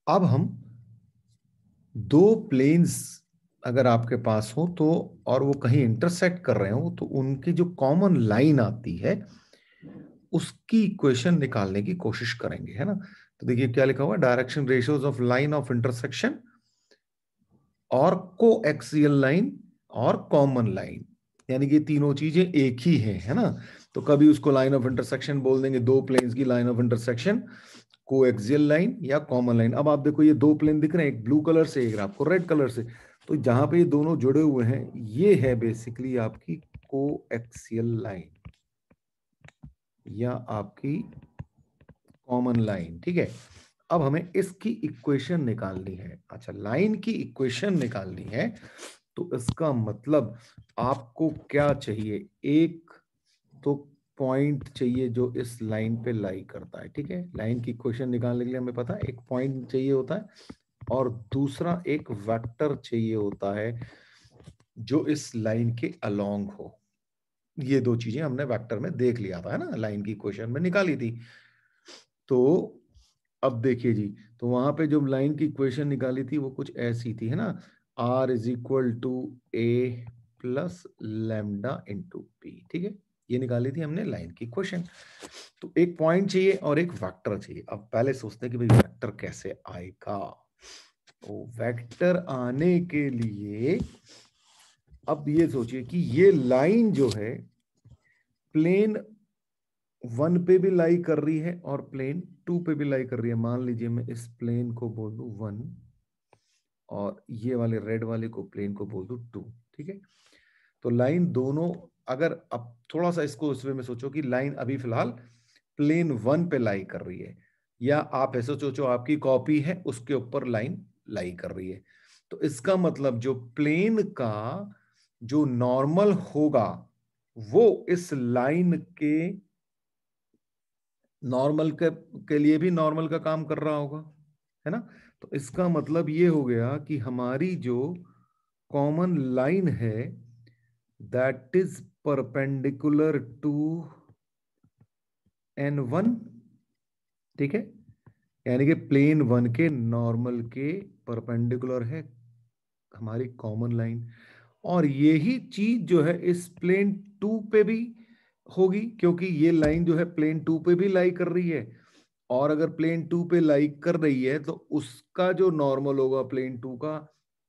अब हम दो प्लेन्स अगर आपके पास हो तो, और वो कहीं इंटरसेक्ट कर रहे हो, तो उनकी जो कॉमन लाइन आती है उसकी इक्वेशन निकालने की कोशिश करेंगे, है ना। तो देखिए क्या लिखा हुआ है, direction ratios of line of intersection और कोएक्सियल लाइन और कॉमन लाइन, यानी कि तीनों चीजें एक ही है ना। तो कभी उसको लाइन ऑफ इंटरसेक्शन बोल देंगे, दो प्लेन्स की line of intersection, coaxial line या कॉमन लाइन। अब आप देखो ये दो प्लेन दिख रहे हैं, एक ब्लू कलर से एक आपको रेड कलर से, तो जहां पे ये दोनों जुड़े हुए हैं ये है बेसिकली आपकी कोएक्सियल लाइन या आपकी कॉमन लाइन, ठीक है। अब हमें इसकी इक्वेशन निकालनी है। अच्छा, लाइन की इक्वेशन निकालनी है तो इसका मतलब आपको क्या चाहिए, एक तो पॉइंट चाहिए जो इस लाइन पे लाई करता है, ठीक है। लाइन की इक्वेशन निकालने के लिए हमें पता है एक पॉइंट चाहिए होता है, और दूसरा एक वेक्टर चाहिए होता है जो इस लाइन के अलोंग हो। ये दो चीजें हमने वेक्टर में देख लिया था, है ना, लाइन की इक्वेशन में निकाली थी। तो अब देखिए जी, तो वहां पे जो लाइन की इक्वेशन निकाली थी वो कुछ ऐसी थी, है ना, r is equal to A plus lambda into P, ठीक है। ये निकाली थी हमने लाइन की इक्वेशन। तो एक पॉइंट चाहिए और एक वेक्टर चाहिए। अब पहले सोचते हैं कि भाई वेक्टर कैसे आएगा। तो वेक्टर आने के लिए अब ये सोचिए कि ये लाइन जो है प्लेन 1 पे भी लाई कर रही है और प्लेन 2 पे भी लाई कर रही है। मान लीजिए मैं इस प्लेन को बोल दूं 1 और ये वाले रेड वाले को प्लेन को बोल दूं 2, ठीक है। तो लाइन दोनों, अगर अब थोड़ा सा इसको उस वे में सोचो कि लाइन अभी फिलहाल प्लेन 1 पे लाई कर रही है, या आप ऐसे सोचो आपकी कॉपी है उसके ऊपर लाइन लाई कर रही है। तो इसका मतलब जो प्लेन का जो नॉर्मल होगा वो इस लाइन के नॉर्मल के लिए भी नॉर्मल का काम कर रहा होगा, है ना। तो इसका मतलब ये हो गया कि हमारी जो कॉमन लाइन है that is perpendicular to n1, ठीक है, यानी कि प्लेन 1 के नॉर्मल के परपेंडिकुलर है हमारी कॉमन लाइन। और यही चीज जो है इस प्लेन 2 पे भी होगी, क्योंकि ये लाइन जो है प्लेन 2 पे भी लाई कर रही है, और अगर प्लेन 2 पे लाई कर रही है तो उसका जो नॉर्मल होगा प्लेन 2 का,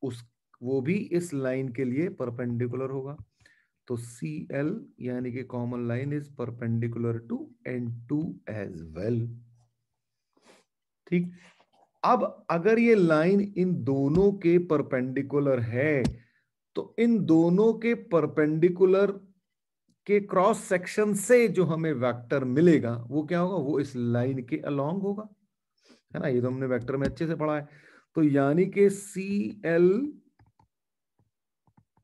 उस वो भी इस लाइन के लिए परपेंडिकुलर होगा। तो CL यानी कि common line is perpendicular to N2 as well, ठीक। अब अगर ये लाइन इन दोनों के परपेंडिकुलर है तो इन दोनों के परपेंडिकुलर के क्रॉस सेक्शन से जो हमें वेक्टर मिलेगा वो क्या होगा, वो इस लाइन के अलोंग होगा, है ना। ये तो हमने वेक्टर में अच्छे से पढ़ा है। तो यानी कि CL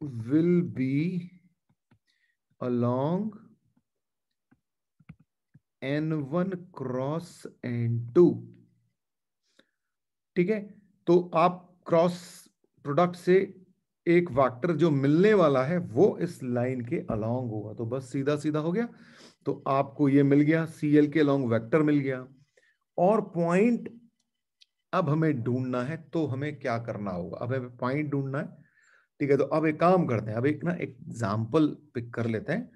will be along N1 cross N2, ठीक है। तो आप क्रॉस प्रोडक्ट से एक वेक्टर जो मिलने वाला है वो इस लाइन के अलोंग होगा। तो बस सीधा सीधा हो गया। तो आपको ये मिल गया, CL के अलोंग वेक्टर मिल गया। और पॉइंट अब हमें ढूंढना है, तो हमें क्या करना होगा, अब हमें पॉइंट ढूंढना है, ठीक है। तो अब एक काम करते हैं, अब एक ना एग्जाम्पल पिक कर लेते हैं,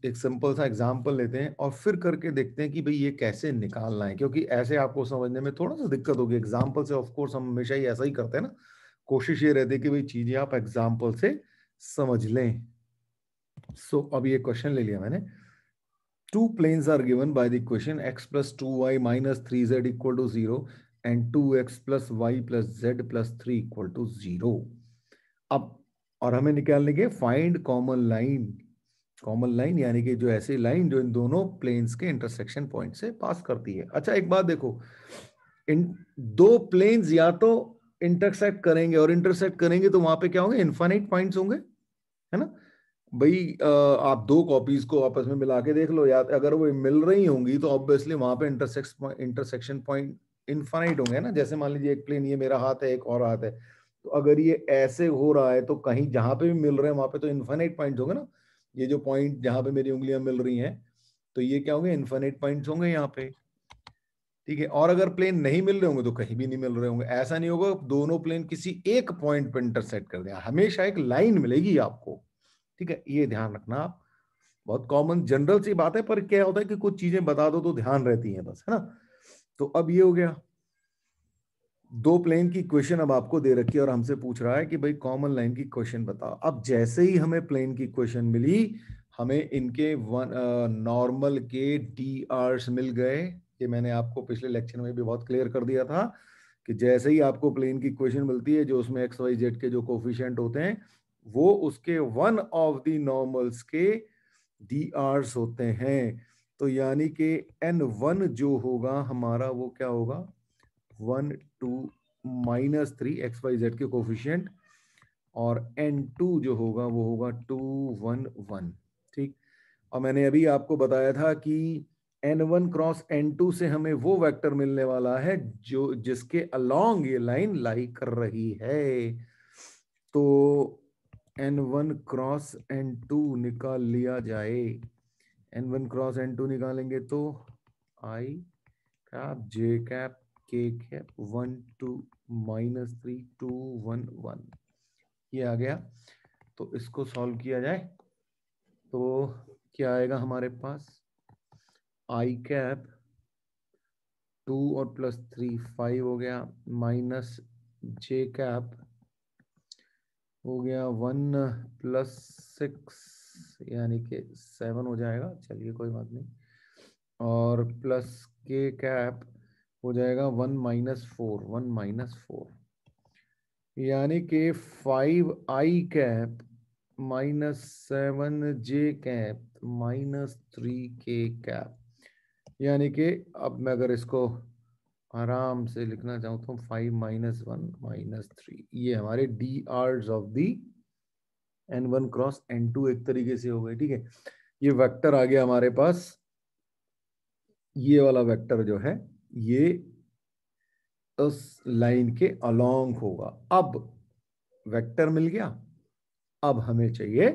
एक सिंपल सा एग्जाम्पल लेते हैं और फिर करके देखते हैं कि भाई ये कैसे निकालना है, क्योंकि ऐसे आपको समझने में थोड़ा सा दिक्कत होगी। एग्जाम्पल से ऑफ कोर्स हम हमेशा ही ऐसा ही करते हैं ना, कोशिश ये रहती है कि भाई चीजें आप एग्जाम्पल से समझ लें। सो अब ये क्वेश्चन ले लिया मैंने। Two planes are given by the equation x plus 2y minus 3z equal to 0 and 2x plus y plus z plus 3 equal to 0. अब और हमें निकालने के find common line. Common line यानी कि जो ऐसी लाइन जो इन दोनों प्लेन्स के इंटरसेक्शन पॉइंट से पास करती है। अच्छा एक बात देखो, इन दो प्लेन्स या तो इंटरसेक्ट करेंगे, और इंटरसेक्ट करेंगे तो वहां पे क्या होंगे, इनफाइनाइट पॉइंट्स होंगे, है ना भाई। आप दो कॉपीज को आपस में मिला के देख लो, या अगर वो मिल रही होंगी तो ऑब्वियसली वहां पे इंटरसेक्शन पॉइंट इनफाइनाइट होंगे ना। जैसे मान लीजिए एक प्लेन ये मेरा हाथ है एक और हाथ है, तो अगर ये ऐसे हो रहा है तो कहीं जहां पे भी मिल रहे हैं वहां पे तो इनफाइनाइट पॉइंट्स होंगे ना। ये जो पॉइंट जहां पे मेरी उंगलियां मिल रही हैं तो ये क्या होंगे, इनफाइनाइट पॉइंट्स होंगे यहाँ पे। ठीक है। और अगर प्लेन नहीं मिल रहे होंगे तो कहीं भी नहीं मिल रहे होंगे। ऐसा नहीं होगा दोनों प्लेन किसी एक पॉइंट पर इंटरसेक्ट कर दें, हमेशा एक लाइन मिलेगी आपको। ठीक है, ये ध्यान रखना आप। बहुत कॉमन जनरल सी बात है, पर क्या होता है कि कुछ चीजें बता दो तो ध्यान रहती हैं बस, है ना। तो अब ये हो गया, दो प्लेन की इक्वेशन अब आपको दे रखी है और हमसे पूछ रहा है कि भाई कॉमन लाइन की इक्वेशन बताओ। अब जैसे ही हमें प्लेन की इक्वेशन मिली, हमें इनके नॉर्मल के डी आर्स मिल गए। ये मैंने आपको पिछले लेक्चर में भी बहुत क्लियर कर दिया था कि जैसे ही आपको प्लेन की इक्वेशन मिलती है, जो उसमें एक्स वाई जेड के जो कोफिशिएंट होते हैं, वो उसके वन ऑफ द नॉर्मल्स के डी आर्स होते हैं। तो यानी कि n1 जो होगा हमारा, वो क्या होगा, 1 2 -3 एक्स वाई जेड के कोफिशिएंट, और n2 जो होगा वो होगा 2 1 1। ठीक। और मैंने अभी आपको बताया था कि n1 क्रॉस n2 से हमें वो वेक्टर मिलने वाला है जो जिसके अलोंग ये लाइन लाई कर रही है। तो n1 क्रॉस n2 निकाल लिया जाए। n1 क्रॉस n2 निकालेंगे तो i cap j cap k cap 1 2 -3 2 1 1, ये आ गया। तो इसको सॉल्व किया जाए तो क्या आएगा हमारे पास, i कैप 2 और +3 5 हो गया, माइनस j कैप हो गया 1 +6 यानी कि 7 हो जाएगा, चलिए कोई बात नहीं, और प्लस k कैप हो जाएगा 1 -4 यानी कि 5i cap -7j cap -3k cap. यानी कि अब मैं अगर इसको आराम से लिखना चाहूँ तो 5 -1 -3, ये हमारे D R's of the n1 cross n2 एक तरीके से हो गए। ठीक है, ये वेक्टर आ गया हमारे पास, ये वाला वेक्टर जो है ये उस लाइन के अलोंग होगा। अब वेक्टर मिल गया, अब हमें चाहिए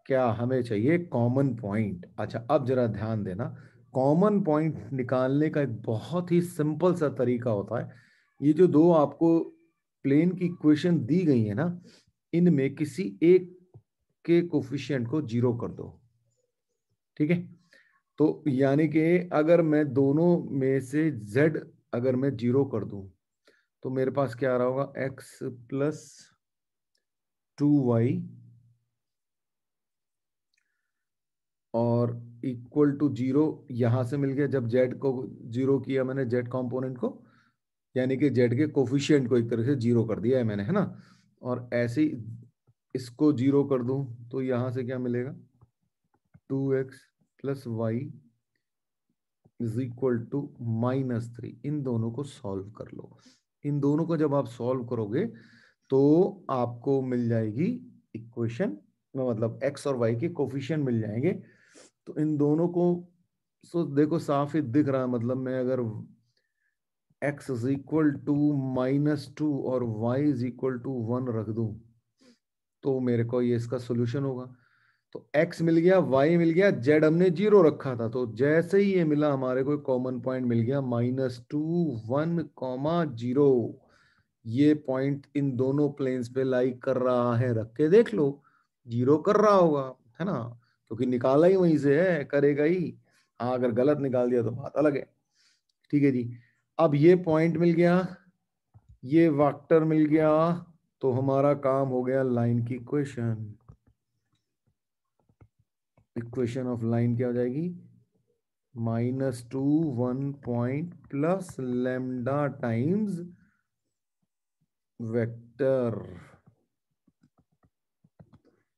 क्या, हमें चाहिए कॉमन पॉइंट। अच्छा, अब जरा ध्यान देना, कॉमन पॉइंट निकालने का एक बहुत ही सिंपल सा तरीका होता है। ये जो दो आपको प्लेन की इक्वेशन दी गई है ना, इनमें किसी एक के कोफिशिएंट को 0 कर दो। ठीक है, तो यानी कि अगर मैं दोनों में से z अगर मैं 0 कर दूं तो मेरे पास क्या आ रहा होगा, x + 2y और इक्वल टू 0 यहां से मिल गया। जब z को 0 किया मैंने, z कंपोनेंट को, यानी कि z के कोफिशिएंट को एक तरह से 0 कर दिया है मैंने, है ना। और ऐसे ही इसको 0 कर दूं तो यहां से क्या मिलेगा, 2x + y = -3। इन दोनों को सॉल्व कर लो। इन दोनों को जब आप सॉल्व करोगे तो आपको मिल जाएगी इक्वेशन, मतलब x और y के कोफिशिएंट मिल जाएंगे। तो इन दोनों को देखो साफ ही दिख रहा है, मतलब मैं अगर x = -2 और y = 1 रख दूं तो मेरे को ये इसका सोल्यूशन होगा। तो x मिल गया, y मिल गया, z हमने 0 रखा था, तो जैसे ही ये मिला हमारे को कॉमन पॉइंट मिल गया -2 1, 0। ये पॉइंट इन दोनों प्लेन्स पे लाई कर रहा है, रख के देख लो, 0 कर रहा होगा, है ना, क्योंकि निकाला ही वहीं से है, करेगा ही। हाँ, अगर गलत निकाल दिया तो बात अलग है। ठीक है जी, अब ये पॉइंट मिल गया, ये वेक्टर मिल गया, तो हमारा काम हो गया लाइन की इक्वेशन। इक्वेशन ऑफ लाइन क्या हो जाएगी, -2 1 point plus lambda times vector.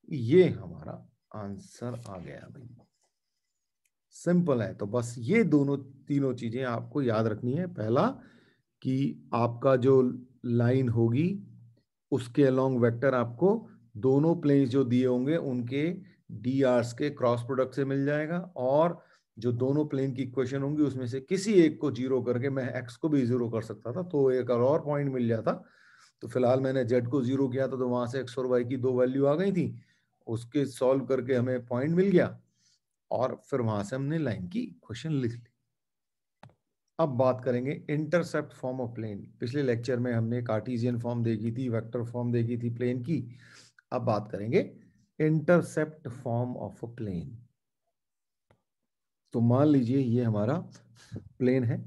ये हमारा आंसर आ गया भाई, सिंपल है। तो बस ये दोनों तीनों चीजें आपको याद रखनी है। पहला कि आपका जो लाइन होगी उसके अलोंग वेक्टर आपको दोनों प्लेन्स जो दिए होंगे उनके डी आर्स के क्रॉस प्रोडक्ट से मिल जाएगा, और जो दोनों प्लेन की इक्वेशन होंगी उसमें से किसी एक को 0 करके, मैं x को भी 0 कर सकता था तो एक और पॉइंट मिल जाता। तो फिलहाल मैंने z को 0 किया था, तो वहां से x और y की दो वैल्यू आ गई थी, उसके सॉल्व करके हमें पॉइंट मिल गया, और फिर वहां से हमने लाइन की इक्वेशन लिख ली। अब बात करेंगे इंटरसेप्ट फॉर्म ऑफ प्लेन। पिछले लेक्चर में हमने कार्टेशियन फॉर्म देखी थी, वेक्टर फॉर्म देखी थी प्लेन की। अब बात करेंगे intercept form of a plane. तो मान लीजिए ये हमारा प्लेन है,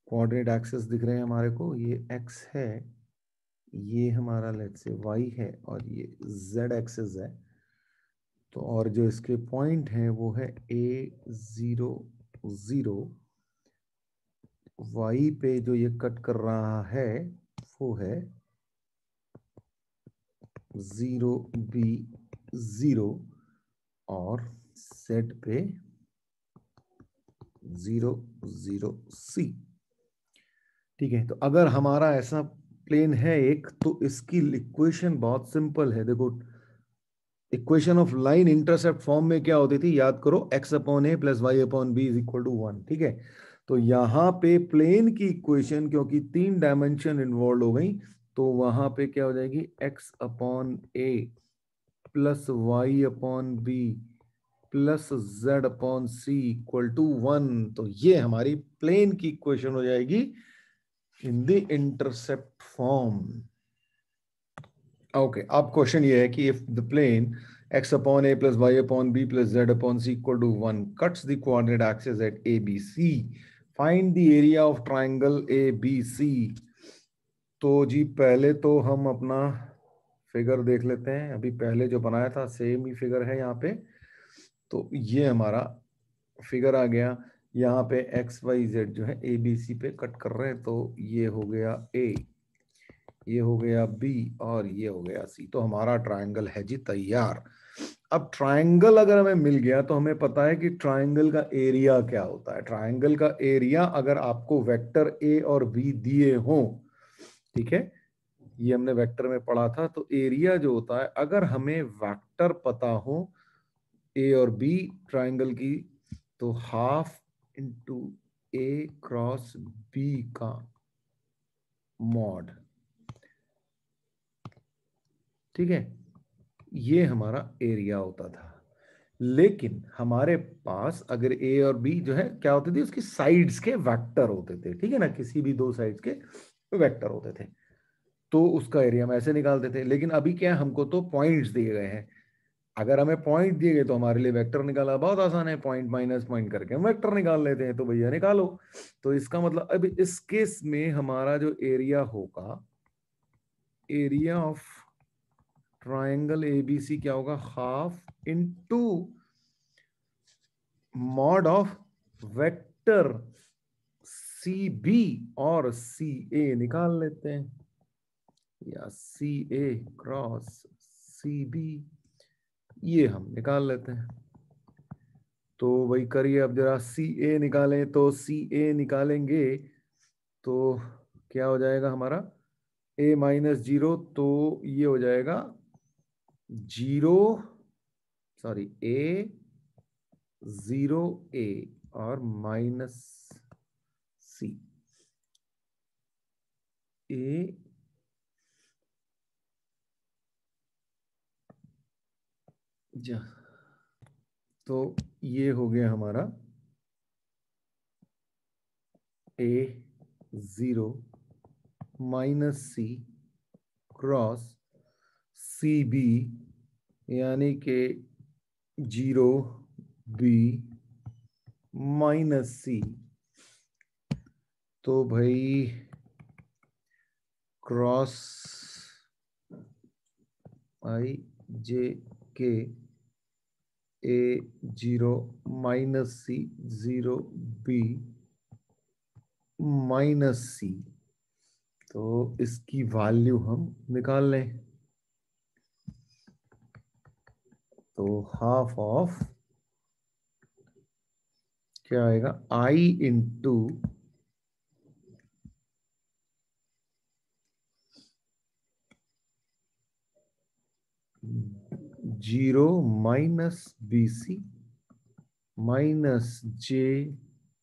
कोऑर्डिनेट एक्सिस दिख रहे हैं हमारे को, ये x है, ये हमारा लेट्स से y है, और ये z एक्सिस है। तो और जो इसके पॉइंट हैं वो है a0 0, y पे जो ये कट कर रहा है वो है 0b0, और z पे 0 0c। ठीक है, तो अगर हमारा ऐसा प्लेन है एक, तो इसकी इक्वेशन बहुत सिंपल है। देखो, equation of line intercept form में क्या होती थी, याद करो, x upon A plus Y upon B is equal to 1। ठीक है, तो यहां पे प्लेन की इक्वेशन, क्योंकि 3 डायमेंशन इन्वॉल्व हो गई, तो वहां पे क्या हो जाएगी, x upon A plus Y upon B plus z upon C equal to 1। तो ये हमारी प्लेन की इक्वेशन हो जाएगी in the intercept form. Okay, अब क्वेश्चन ये है कि if the plane x upon a plus y upon b plus z upon c equal to 1 cuts the coordinate axis at ABC, find the area of triangle ABC। तो जी पहले तो हम अपना figure देख लेते हैं। अभी पहले जो बनाया था सेम ही फिगर है यहाँ पे। तो ये हमारा फिगर आ गया। यहाँ पे एक्स वाई जेड जो है ABC पे कट कर रहे हैं, तो ये हो गया A, ये हो गया बी, और ये हो गया सी। तो हमारा ट्रायंगल है जी तैयार। अब ट्रायंगल अगर हमें मिल गया तो हमें पता है कि ट्रायंगल का एरिया क्या होता है। ट्रायंगल का एरिया अगर आपको वेक्टर ए और बी दिए हों, ठीक है, ये हमने वेक्टर में पढ़ा था, तो एरिया जो होता है, अगर हमें वेक्टर पता हो ए और बी ट्रायंगल की, तो हाफ इंटू ए क्रॉस बी का मॉड। ठीक है, ये हमारा एरिया होता था। लेकिन हमारे पास अगर ए और बी जो है क्या होते थे, उसकी साइड्स के वेक्टर होते थे। ठीक है ना, किसी भी दो साइड्स के वेक्टर होते थे, तो उसका एरिया हम ऐसे निकालते थे। लेकिन अभी क्या है, हमको तो पॉइंट्स दिए गए हैं। अगर हमें पॉइंट दिए गए तो हमारे लिए वेक्टर निकालना बहुत आसान है। पॉइंट माइनस पॉइंट करके हम वेक्टर निकाल लेते हैं, तो भैया निकालो। तो इसका मतलब अब इस केस में हमारा जो एरिया होगा, एरिया ऑफ ट्राइंगल एबीसी क्या होगा, half into mod of vector C B और सी ए निकाल लेते हैं, या सी ए क्रॉस सी बी, ये हम निकाल लेते हैं। तो वही करिए, अब जरा सी ए निकालें। तो सी ए निकालेंगे तो क्या हो जाएगा हमारा, a माइनस 0, तो ये हो जाएगा 0, सॉरी A 0 A और माइनस सी ए, तो ये हो गया हमारा A 0 minus C cross C B, यानी कि 0 B माइनस सी। तो भाई cross I J K A 0 minus C 0B minus C. तो इसकी वैल्यू हम निकाल लें, तो हाफ ऑफ क्या आएगा, I into 0 minus BC minus J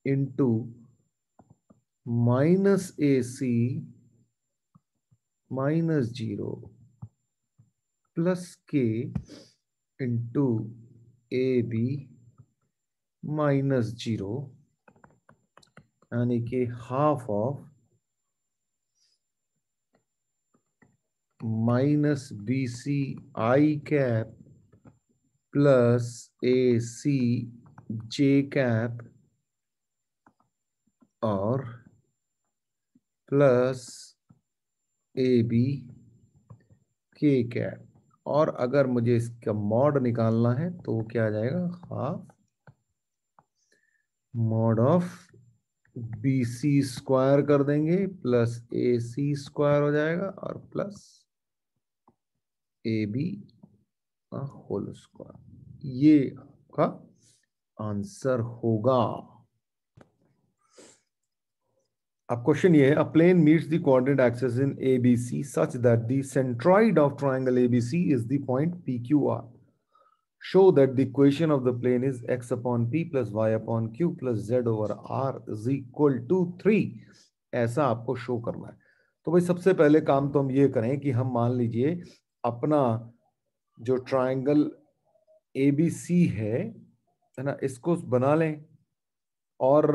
into minus AC minus 0 plus K into AB minus 0 यानी कि half of minus B C I cap plus A C J cap और plus A B K cap. और अगर मुझे इसका mod निकालना है तो वो क्या आ जाएगा, half mod of B C square कर देंगे प्लस ए सी स्क्वायर हो जाएगा और plus A B whole square. ये आपका आंसर होगा। अब क्वेश्चन ये है, a plane meets the coordinate axis in ABC such that the centroid of triangle ABC is the point PQR. Show that the equation of the plane is x upon p plus y upon q plus z over r is equal to 3. ऐसा आपको show करना है। तो भाई सबसे पहले काम तो हम ये करें कि हम मान लीजिए अपना जो ट्रायंगल ABC है ना, इसको बना लें। और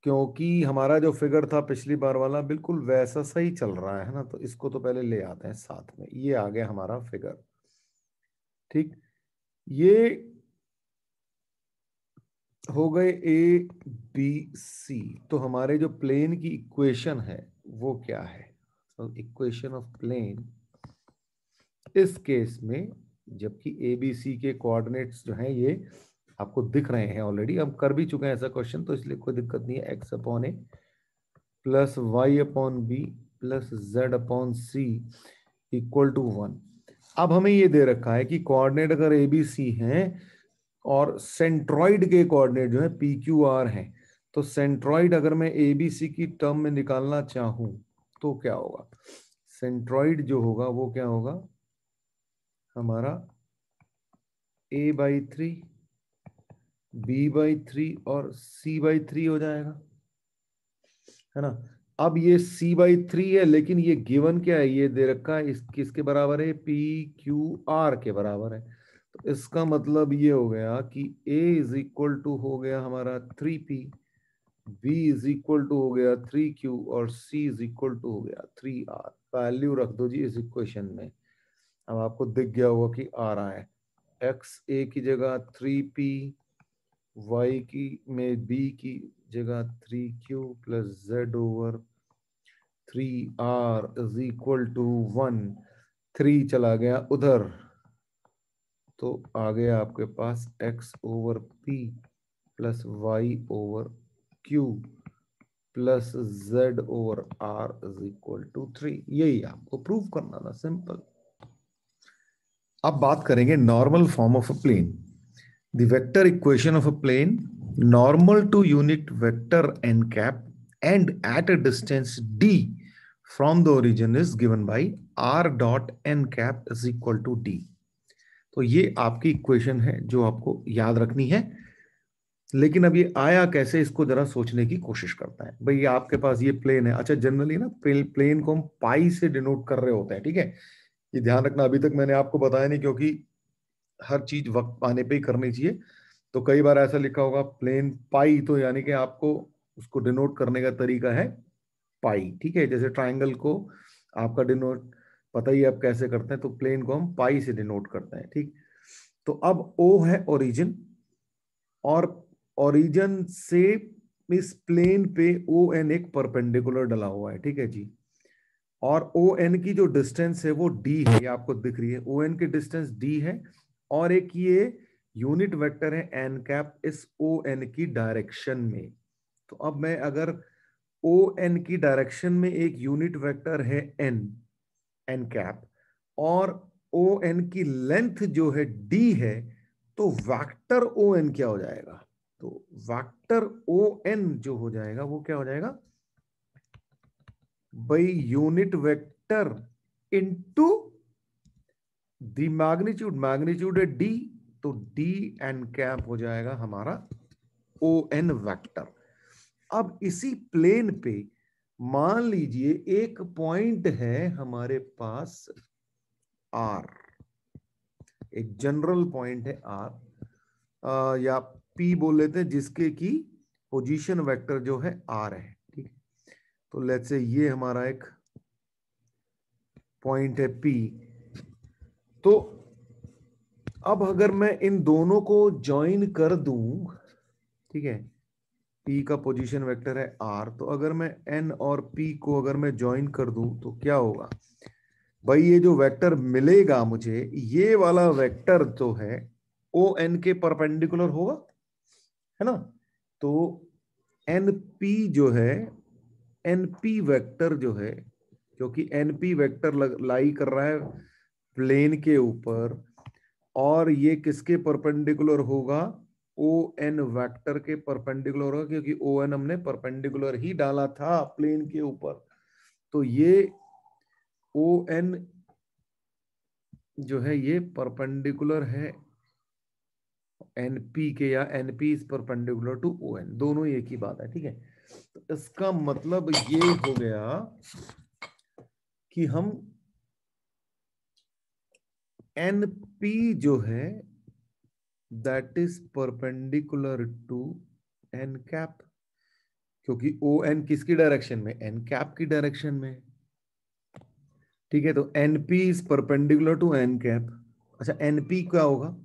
क्योंकि हमारा जो फिगर था पिछली बार वाला बिल्कुल वैसा सही चल रहा है ना, तो इसको तो पहले ले आते हैं साथ में। ये आ गया हमारा फिगर, ठीक। ये हो गए ए बी सी। तो हमारे जो प्लेन की इक्वेशन है वो क्या है, तो इक्वेशन ऑफ प्लेन इस केस में, जबकि ए बी सी के कोऑर्डिनेट्स जो हैं ये आपको दिख रहे हैं ऑलरेडी, हम कर भी चुके हैं ऐसा क्वेश्चन, तो इसलिए कोई दिक्कत नहीं है। X upon A plus Y upon B plus Z upon C equal to 1। अब हमें ये दे रखा है कि कोऑर्डिनेट अगर ए बी सी हैं और सेंट्रॉइड के कोऑर्डिनेट जो है पी क्यू आर हैं, तो सेंट्रॉइड अगर मैं ए बी सी की टर्म में निकालना चाहूं तो क्या होगा, सेंट्रॉइड जो होगा वो क्या होगा हमारा a/3 b/3 और c/3 हो जाएगा, है ना। अब ये c/3 है, लेकिन ये गिवन क्या है, ये दे रखा है इस किसके बराबर है, PQR के बराबर है। तो इसका मतलब ये हो गया कि a इज इक्वल टू हो गया हमारा 3p, b is equal to हो गया 3q और c इज इक्वल टू हो गया 3r। वैल्यू रख दो जी इस इक्वेशन में। अब आपको दिख गया होगा कि आ रहा है x a की जगह 3p, y की में b की जगह 3q plus z over 3r is equal to 1। 3 चला गया उधर, तो आ गया आपके पास x over p plus y over q plus z over r is equal to 3। यही आपको प्रूव करना था, सिंपल। अब बात करेंगे normal form of a plane. The vector equation of a plane normal to unit vector n cap and at a distance d from the origin is given by r dot n cap is equal to d। तो ये आपकी equation है जो आपको याद रखनी है। लेकिन अब ये आया कैसे, इसको जरा सोचने की कोशिश करता है। भाई आपके पास ये प्लेन है, अच्छा जनरली ना प्लेन को हम पाई से डिनोट कर रहे होते हैं, ठीक है। ये ध्यान रखना, अभी तक मैंने आपको बताया नहीं, क्योंकि हर चीज वक्त पाने पे ही करनी चाहिए। तो कई बार ऐसा लिखा होगा प्लेन पाई, तो यानी कि आपको उसको डिनोट करने का तरीका है पाई, ठीक है। जैसे ट्राइंगल को आपका डिनोट पता ही आप कैसे करते हैं, तो प्लेन को हम पाई से डिनोट करते हैं, ठीक। तो अब ओ है ओरिजिन, और ओरिजिन से इस प्लेन पे ओ एन एक परपेंडिकुलर डला हुआ है, ठीक है जी। और ओ एन की जो डिस्टेंस है वो डी है, ये आपको दिख रही है, ओ एन की डिस्टेंस डी है। और एक ये यूनिट वेक्टर है एन कैप इस ओ एन की डायरेक्शन में। तो अब मैं अगर ओ एन की डायरेक्शन में एक यूनिट वेक्टर है एन, एन कैप, और ओ एन की लेंथ जो है डी है, तो वेक्टर ओ एन क्या हो जाएगा, तो वेक्टर ओ एन जो हो जाएगा वो क्या हो जाएगा भाई, unit vector into the magnitude, magnitude है डी, तो डी एन कैप हो जाएगा हमारा ओ एन वेक्टर। अब इसी प्लेन पे मान लीजिए एक पॉइंट है हमारे पास आर, एक जनरल पॉइंट है आर, या पी बोल लेते हैं, जिसके की पोजीशन वेक्टर जो है आर है, ठीक है। तो लेट्स से ये हमारा एक पॉइंट है पी। तो अब अगर मैं इन दोनों को ज्वाइन कर दूं, ठीक है, पी का पोजीशन वेक्टर है आर, तो अगर मैं एन और पी को अगर मैं ज्वाइन कर दूं तो क्या होगा भाई, ये जो वेक्टर मिलेगा मुझे, ये वाला वेक्टर जो है ओ एन के परपेंडिकुलर होगा, है ना। तो एन पी जो है, एनपी वेक्टर जो है, क्योंकि एनपी वेक्टर लाई कर रहा है प्लेन के ऊपर, और ये किसके परपेंडिकुलर होगा, ओ एन वेक्टर के परपेंडिकुलर होगा, क्योंकि ओ एन हमने परपेंडिकुलर ही डाला था प्लेन के ऊपर। तो ये ओ एन जो है ये परपेंडिकुलर है एनपी के, या NP is perpendicular to O N, दोनों एक ही बात है, ठीक है। तो इसका मतलब ये हो गया कि हम एनपी जो है that is perpendicular to n cap, क्योंकि ओ एन किसकी डायरेक्शन में, एन कैप की डायरेक्शन में, ठीक है। तो NP is perpendicular to n cap. अच्छा, एनपी क्या होगा,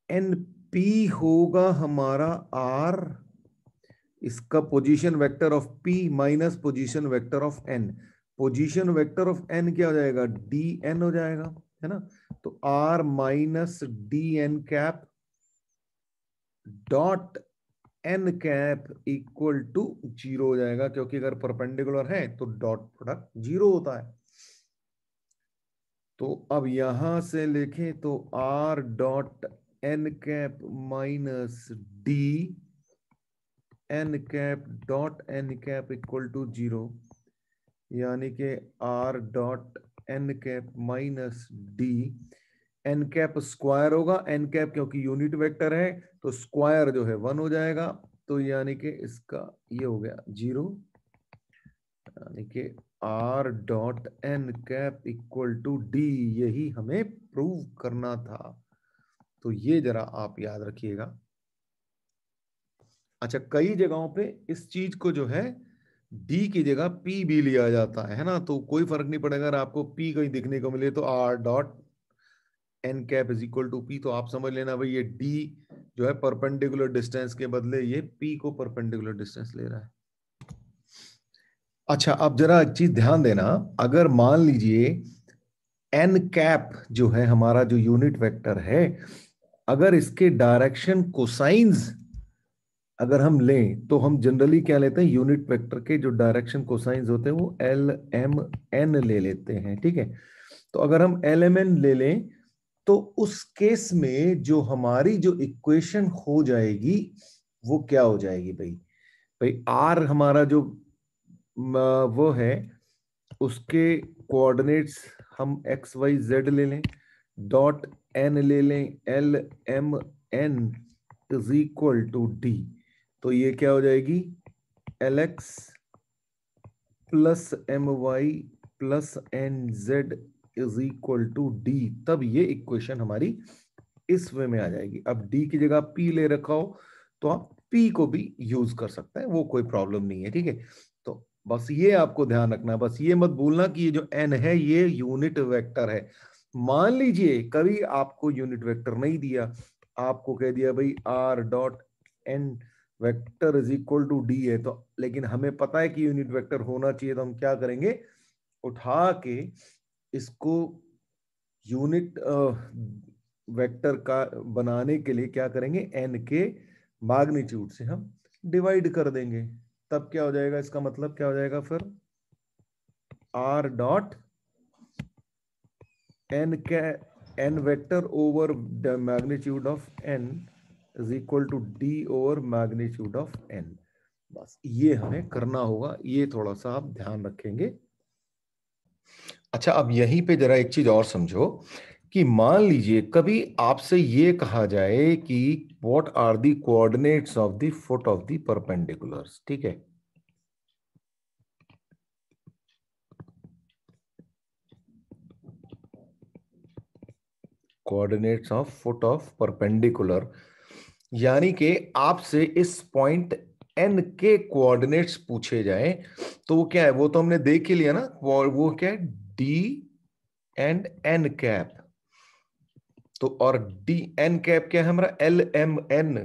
एनपी होगा हमारा आर, इसका position vector of P minus position vector of N. Position vector of N क्या हो जाएगा, डी एन हो जाएगा, है ना। तो r minus d n cap dot n cap equal to zero हो जाएगा, क्योंकि अगर परपेंडिकुलर है तो डॉट प्रोडक्ट जीरो होता है। तो अब यहां से लिखें तो r dot n cap minus d n cap dot n cap equal to zero, यानी कि r dot n cap minus d, n cap square होगा, एन कैप क्योंकि यूनिट वेक्टर है तो स्क्वायर जो है 1 हो जाएगा, तो यानी कि इसका ये हो गया जीरो, यानी कि r dot n cap equal to d, यही हमें प्रूव करना था। तो ये जरा आप याद रखिएगा। अच्छा, कई जगहों पे इस चीज को जो है डी की जगह पी भी लिया जाता है ना, तो कोई फर्क नहीं पड़ेगा, अगर आपको पी कहीं दिखने को मिले तो r dot n cap is equal to p, तो आप समझ लेना भाई ये डी जो है परपेंडिकुलर डिस्टेंस के बदले ये पी को परपेंडिकुलर डिस्टेंस ले रहा है। अच्छा, अब जरा एक चीज ध्यान देना, अगर मान लीजिए एन कैप जो है हमारा जो यूनिट वेक्टर है, अगर इसके डायरेक्शन कोसाइंस अगर हम लें तो हम जनरली क्या लेते हैं, यूनिट वेक्टर के जो डायरेक्शन कोसाइंस होते हैं वो एल एम एन ले लेते हैं, ठीक है। तो अगर हम एल एम एन ले लें तो उस केस में जो हमारी जो इक्वेशन हो जाएगी वो क्या हो जाएगी भाई, भाई आर हमारा जो वो है उसके कोऑर्डिनेट्स हम एक्स वाई जेड ले लें, डॉट एन ले लें l m n is equal to d, तो ये क्या हो जाएगी, l x plus m y plus n z is equal to d, तब ये इक्वेशन हमारी इस वे में आ जाएगी। अब डी की जगह पी ले रखा हो तो आप पी को भी यूज कर सकते हैं, वो कोई प्रॉब्लम नहीं है, ठीक है। तो बस ये आपको ध्यान रखना, बस ये मत भूलना कि ये जो एन है ये यूनिट वेक्टर है। मान लीजिए कभी आपको यूनिट वेक्टर नहीं दिया, आपको कह दिया भाई r dot n vector is equal to d है, तो लेकिन हमें पता है कि यूनिट वेक्टर होना चाहिए, तो हम क्या करेंगे, उठा के इसको यूनिट वेक्टर का बनाने के लिए क्या करेंगे, एन के मैग्नीट्यूड से हम डिवाइड कर देंगे, तब क्या हो जाएगा, इसका मतलब क्या हो जाएगा फिर, आर डॉट एन के n vector over the magnitude of n is equal to d over magnitude of n. बस ये हमें करना होगा, ये थोड़ा सा आप ध्यान रखेंगे। अच्छा, अब यहीं पे जरा एक चीज और समझो कि मान लीजिए कभी आपसे ये कहा जाए कि what are the coordinates of the foot of the perpendiculars, ठीक है। Coordinates of foot of perpendicular, यानी कि आपसे इस पॉइंट एन के कोऑर्डिनेट्स पूछे जाए तो वो क्या है, वो तो हमने देख ही लिया ना, वो क्या है, डी एंड एन कैप। तो और डी एन कैप क्या है हमारा, एल एम एन,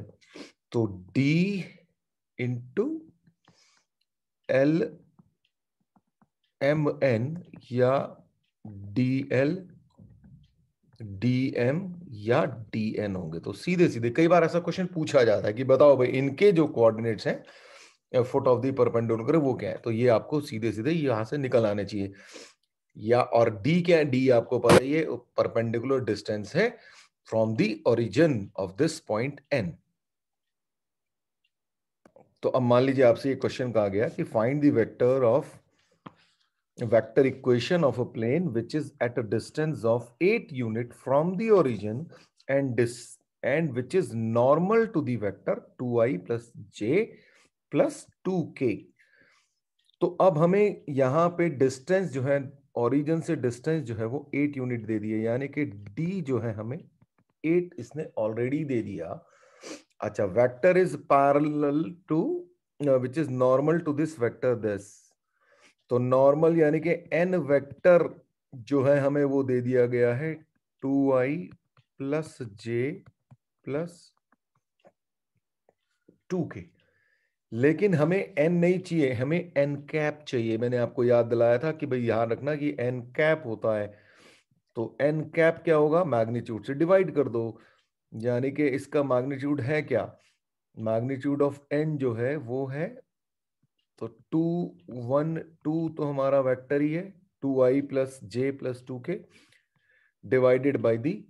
तो d into l m n या डी एल डी एम या डी एन होंगे। तो सीधे सीधे कई बार ऐसा क्वेश्चन पूछा जाता है कि बताओ भाई इनके जो कोऑर्डिनेट्स हैं फुट ऑफ द परपेंडिकुलर वो क्या है, तो ये आपको सीधे सीधे यहां से निकल आने चाहिए। या और डी क्या है, डी आपको पता है ये परपेंडिकुलर डिस्टेंस है from the origin of this point N. तो अब मान लीजिए आपसे ये क्वेश्चन कहा गया कि find the vector of vector equation of a plane which is at a distance of 8 unit from the origin and which is normal to the vector 2i plus j plus 2k। तो अब हमें यहां पे distance जो है, origin से distance जो है वो 8 यूनिट दे दिए, यानी कि d जो है हमें 8 इसने ऑलरेडी दे दिया। अच्छा, vector is parallel to which is normal to this vector this. तो नॉर्मल यानी कि एन वेक्टर जो है हमें वो दे दिया गया है 2i प्लस जे प्लस 2k। लेकिन हमें एन नहीं चाहिए, हमें एन कैप चाहिए। मैंने आपको याद दिलाया था कि भाई ध्यान रखना कि एन कैप होता है, तो एन कैप क्या होगा, मैग्नीट्यूड से डिवाइड कर दो। यानी कि इसका मैग्नीट्यूड है क्या, मैग्नीट्यूड ऑफ एन जो है वो है, तो 2 1 2 तो हमारा वेक्टर ही है, 2i plus J plus 2k divided by the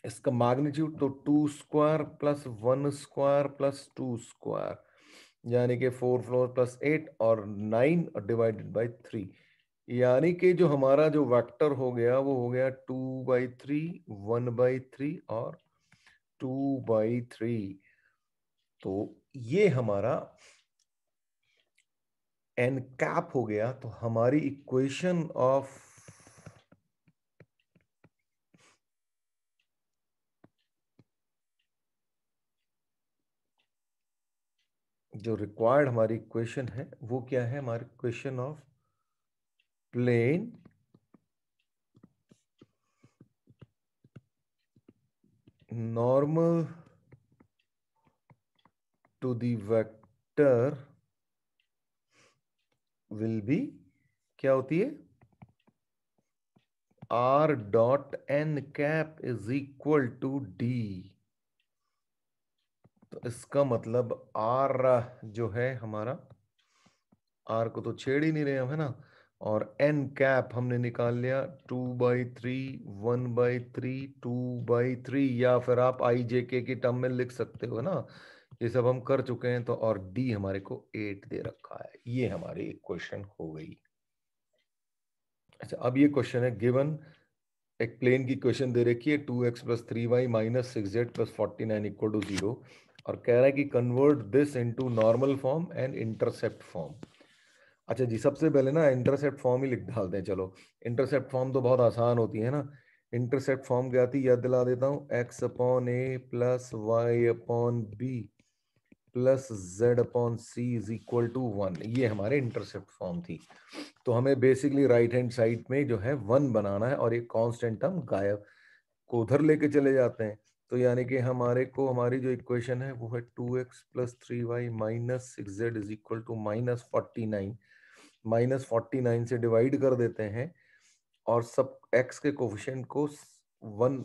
इसका मैग्नीट्यूड, तो 2 square plus 1 square plus 2 square, यानी कि 4 4 प्लस 8 और 9 डिवाइडेड बाई 3। यानी कि जो हमारा जो वेक्टर हो गया वो हो गया 2/3 1/3 और 2/3। तो ये हमारा एन कैप हो गया। तो हमारी इक्वेशन ऑफ जो रिक्वायर्ड हमारी इक्वेशन है वो क्या है, हमारी equation of plane normal to the vector will be क्या होती है, r dot n cap is equal to d. तो इसका मतलब आर जो है हमारा, आर को तो छेड़ ही नहीं रहे हम, है ना, और एन कैप हमने निकाल लिया 2/3 1/3 2/3, या फिर आप आई जे के की टर्म में लिख सकते हो ना, ये सब हम कर चुके हैं। तो और डी हमारे को 8 दे रखा है, ये हमारी इक्वेशन हो गई। अच्छा, अब ये क्वेश्चन है, गिवन एक प्लेन की क्वेश्चन दे रखी है 2x plus 3y minus 6z plus 49 equal to 0, और कह रहा है कि convert this into normal form and intercept form. अच्छा जी, सबसे पहले ना इंटरसेप्ट फॉर्म ही लिख डालते हैं। चलो, इंटरसेप्ट फॉर्म तो बहुत आसान होती है ना। इंटरसेप्ट फॉर्म क्या आती है, याद दिला देता हूँ, x upon A plus Y upon B plus Z upon c is equal to 1। ये हमारे इंटरसेप्ट फॉर्म थी। तो हमें बेसिकली राइट हैंड साइड में जो है 1 बनाना है, और ये कांस्टेंट हम गायब को उधर लेके चले जाते हैं। तो यानी कि हमारे को हमारी जो इक्वेशन है वो है 2x plus 3y minus 6z is equal to -49। -49 से डिवाइड कर देते हैं, और सब x के कोफिशिएंट को 1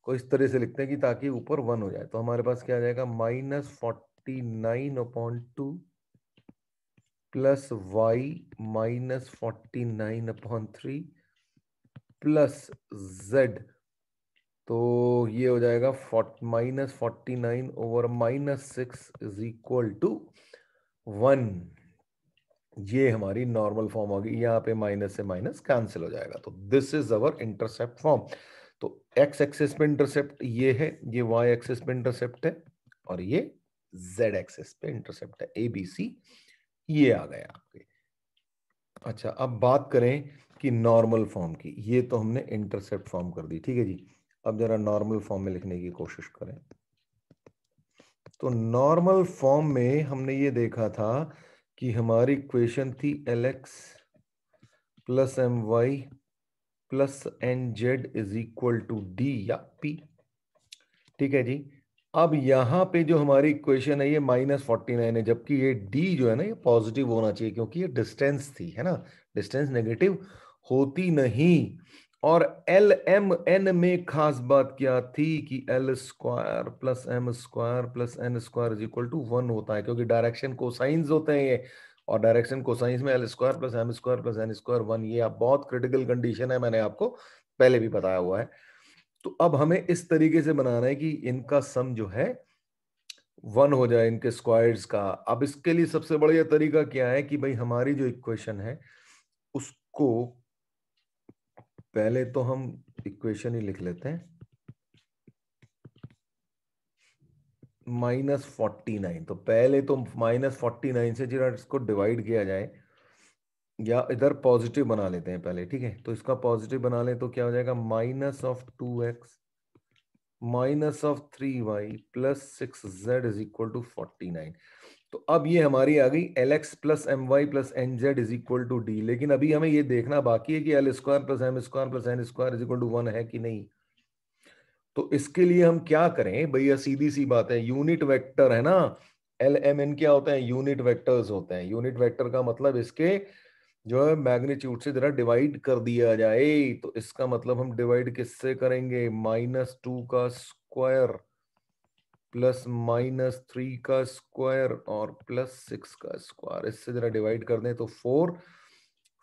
को इस तरह से लिखते हैं कि ताकि ऊपर 1 हो जाए। तो हमारे पास क्या आ जाएगा, -49/2 प्लस y -49/3 प्लस z। तो ये हो जाएगा -49/-6 इज इक्वल टू 1। ये हमारी नॉर्मल फॉर्म होगी, यहाँ पे माइनस से माइनस कैंसिल हो जाएगा। तो this is our intercept form. तो एक्स एक्सिस पे इंटरसेप्ट ये है, ये वाई एक्सिस पे इंटरसेप्ट है, और ये जेड एक्सिस पे इंटरसेप्ट है, ए बी सी ये आ गया आपके। अच्छा, अब बात करें कि नॉर्मल फॉर्म की, ये तो हमने इंटरसेप्ट फॉर्म कर दी, ठीक है जी। अब जरा नॉर्मल फॉर्म में लिखने की कोशिश करें। तो नॉर्मल फॉर्म में हमने ये देखा था कि हमारी इक्वेशन थी LX plus MY plus NZ is equal to D या P। ठीक है जी। अब यहां पे जो हमारी इक्वेशन है ये -49 है, जबकि ये D जो है ना ये पॉजिटिव होना चाहिए, क्योंकि ये डिस्टेंस थी, है ना। डिस्टेंस नेगेटिव होती नहीं। और LMN में खास बात क्या थी कि L² plus M² plus N² is equal to 1 होता है, क्योंकि डायरेक्शन कोसाइंस होते हैं ये, और डायरेक्शन कोसाइंस में L² plus M² plus N² 1, ये आप बहुत क्रिटिकल कंडीशन है, मैंने आपको पहले भी बताया हुआ है। तो अब हमें इस तरीके से बनाना है कि इनका सम जो है 1 हो जाए, इनके स्क्वायर्स का। अब इसके लिए सबसे बढ़िया तरीका क्या है कि भाई हमारी जो इक्वेशन है उसको पहले तो हम इक्वेशन ही लिख लेते हैं -49। तो पहले तो -49 से जरा इसको डिवाइड किया जाए, या इधर पॉजिटिव बना लेते हैं पहले, ठीक है। तो इसका पॉजिटिव बना ले तो क्या हो जाएगा, -2x -3y plus 6z is equal to 49। तो अब ये हमारी आ गई LX plus MY plus NZ is equal to D। लेकिन अभी हमें ये देखना बाकी है कि L² plus M² plus N² is equal to 1 है कि नहीं। तो इसके लिए हम क्या करें भैया, सीधी सी बात है, यूनिट वेक्टर है ना। LMN क्या होता है, यूनिट वेक्टर्स होते हैं। यूनिट वेक्टर का मतलब इसके जो है मैग्नीट्यूड से जरा डिवाइड कर दिया जाए। तो इसका मतलब हम डिवाइड किससे करेंगे, -2 का स्क्वायर प्लस -3 का स्क्वायर और प्लस 6 का स्क्वायर, इससे जरा डिवाइड कर दें तो 4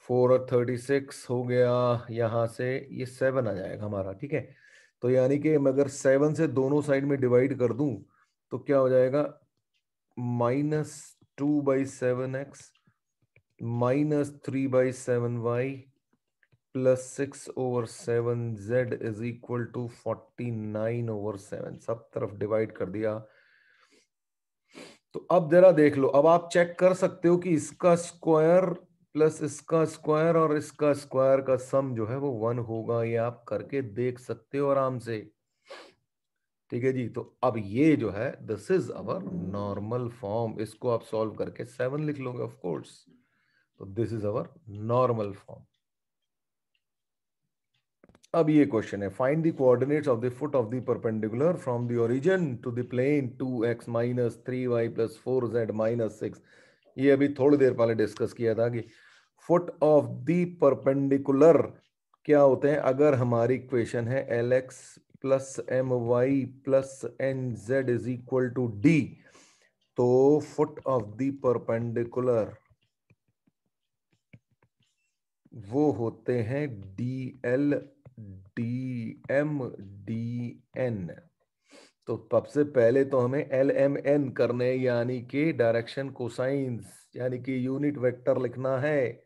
और 36 हो गया। यहां से ये 7 आ जाएगा हमारा, ठीक है। तो यानी कि मैं अगर 7 से दोनों साइड में डिवाइड कर दूं तो क्या हो जाएगा, -2/7x -3/7y plus 6/7z is equal to 49/7। सब तरफ डिवाइड कर दिया। तो अब जरा देख लो, अब आप चेक कर सकते हो कि इसका स्क्वायर प्लस इसका स्क्वायर और इसका स्क्वायर का सम जो है वो 1 होगा। ये आप करके देख सकते हो आराम से, ठीक है जी। तो अब ये जो है this is our normal form. इसको आप सॉल्व करके 7 लिख लोगे ऑफ कोर्स। तो this is our normal form. अब ये क्वेश्चन है, find the coordinates of the foot of the perpendicular from the origin to the plane 2x minus 3y plus 4z minus 6। ये अभी थोड़ी देर पहले डिस्कस किया था कि फुट ऑफ द परपेंडिकुलर क्या होते हैं। अगर हमारी इक्वेशन है LX plus MY plus NZ is equal to D, तो फुट ऑफ द परपेंडिकुलर वो होते हैं DL DM DN। तो सबसे पहले तो हमें LMN करने, यानी कि डायरेक्शन कोसाइंस, यानी कि यूनिट वेक्टर लिखना है।